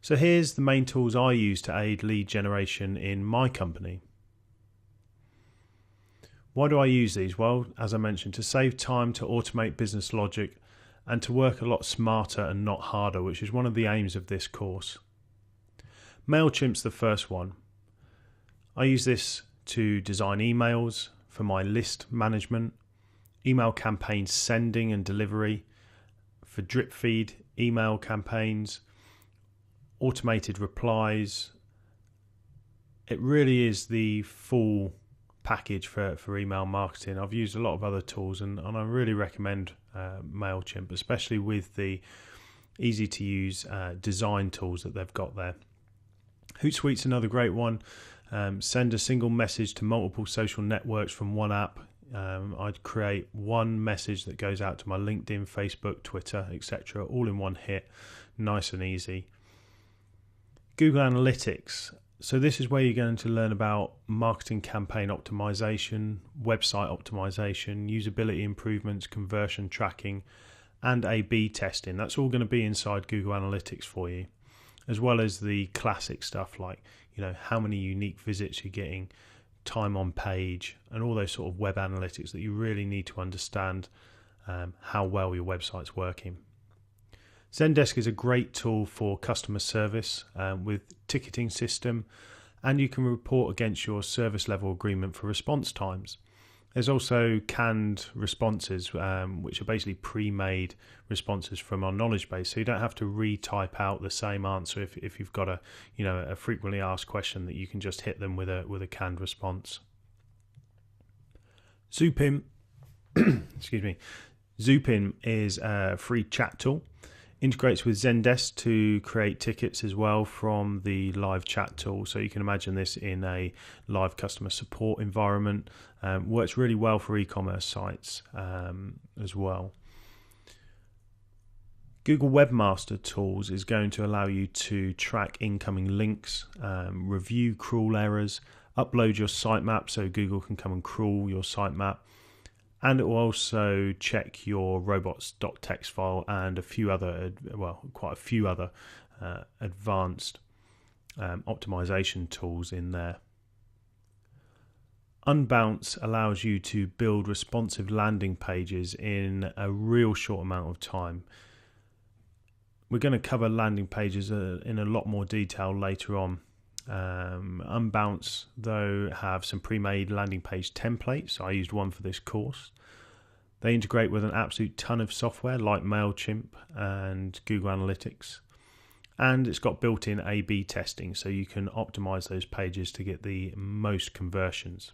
So here's the main tools I use to aid lead generation in my company. Why do I use these? Well, as I mentioned, to save time, to automate business logic, and to work a lot smarter and not harder, which is one of the aims of this course. MailChimp's the first one. I use this to design emails for my list management, email campaign sending and delivery, for drip feed email campaigns, automated replies. It really is the full package for email marketing. I've used a lot of other tools and I really recommend MailChimp, especially with the easy to use design tools that they've got there. Hootsuite's another great one. Send a single message to multiple social networks from one app. I'd create one message that goes out to my LinkedIn, Facebook, Twitter, etc., all in one hit, nice and easy. Google Analytics. So this is where you're going to learn about marketing campaign optimization, website optimization, usability improvements, conversion tracking, and A/B testing. That's all going to be inside Google Analytics for you, as well as the classic stuff like, how many unique visits you're getting, time on page, and all those sort of web analytics that you really need to understand how well your website's working. Zendesk is a great tool for customer service with ticketing system, and you can report against your service level agreement for response times. There's also canned responses, which are basically pre-made responses from our knowledge base, so you don't have to retype out the same answer if you've got a frequently asked question, that you can just hit them with a canned response. Zoopin, excuse me. Zoopin is a free chat tool. Integrates with Zendesk to create tickets as well from the live chat tool. So you can imagine this in a live customer support environment. Works really well for e-commerce sites as well. Google Webmaster Tools is going to allow you to track incoming links, review crawl errors, upload your sitemap so Google can come and crawl your sitemap. And it will also check your robots.txt file and quite a few other advanced optimization tools in there. Unbounce allows you to build responsive landing pages in a real short amount of time. We're going to cover landing pages in a lot more detail later on. Unbounce, though, have some pre-made landing page templates. I used one for this course. They integrate with an absolute ton of software like MailChimp and Google Analytics. And it's got built-in A/B testing, so you can optimize those pages to get the most conversions.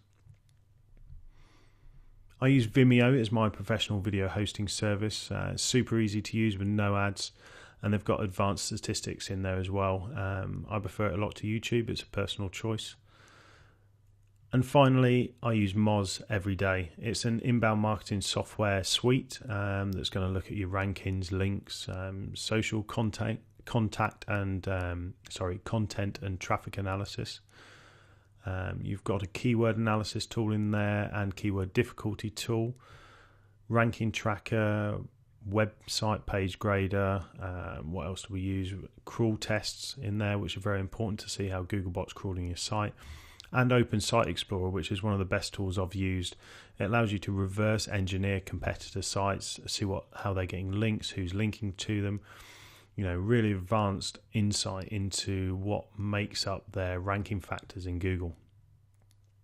I use Vimeo as my professional video hosting service. Super easy to use with no ads. And they've got advanced statistics in there as well. I prefer it a lot to YouTube. It's a personal choice. And finally, I use Moz every day. It's an inbound marketing software suite that's going to look at your rankings, links, social content and traffic analysis. You've got a keyword analysis tool in there and keyword difficulty tool, ranking tracker, website page grader. What else do we use? Crawl tests in there, which are very important to see how Googlebot's crawling your site, and Open Site Explorer, which is one of the best tools I've used. It allows you to reverse engineer competitor sites, see how they're getting links, who's linking to them. Really advanced insight into what makes up their ranking factors in Google.